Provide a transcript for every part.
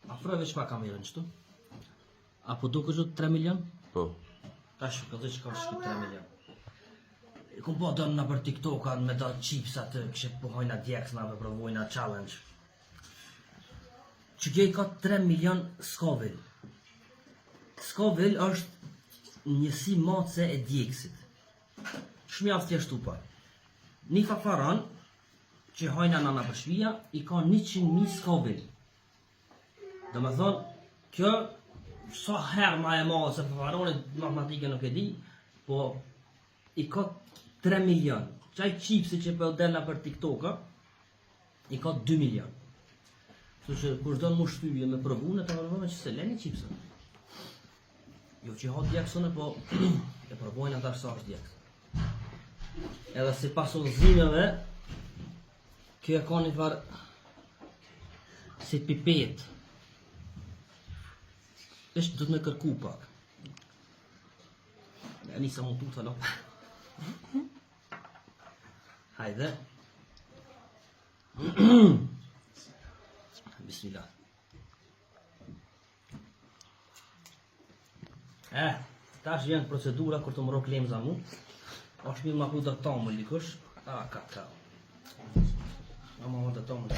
Afrove çka kam vjen kështu? Apo duke qenë 3 milion? Po. Tash këtë çka është 3 milion. Kum po don na për TikTok me do chips atë, kishë pohojna djeks na provojna challenge. Që ka 3 milion Scoville. Scoville është njësi matëse e djeksit. Shmjaftë thjeshtu pa. Një fafaran që hojna nana për shpia i ka 100.000 Scoville. Do me thonë, kjo sa herë ma e madhe se fafaronit matematike nuk e di, po i ka 3 milion. Qaj qipsi që për delna për TikToka, i ka 2 milion. Kështu që kur do në më shtyje me provune, të mërëvëme që se leni qipsën. Jo që ha djeksën, po e provojnë ata sa është djeksën. Edhe si pas udhëzimeve, kjo e ka një farë si pipet. Ishtë du të me kërku pak. E nisa më tutë, no? Hajde. Bismillah. Tash vjen procedura kur të më rok lemza mu. Është mirë ma ku dhe tamë likush. Ka. Ma dhe tamë të.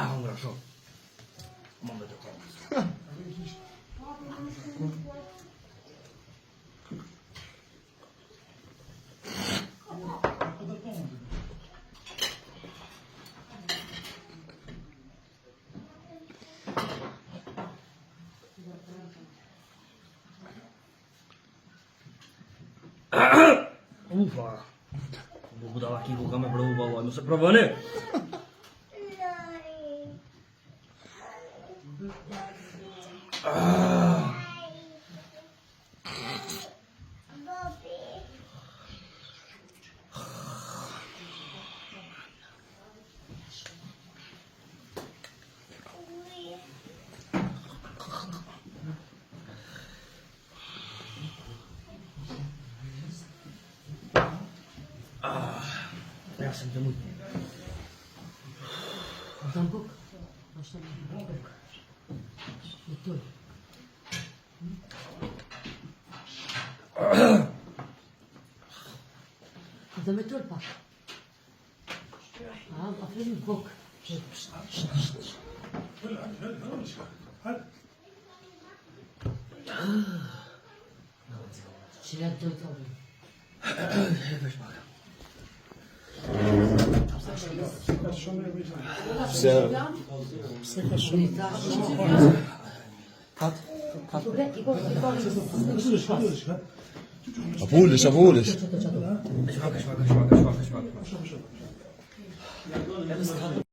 Hungra shumë. Më me të komës. Ufa. Bu da laki ku ka me provu balloj, mos e provoni. Ja sam të mujtë. Është në buk? Është në buk. Në tuj. Dhe me tull pak. A fri në buk. Qëra të të të. Vesh pak. Pse ka shumë? Kat. Apo ulesh. Shpak.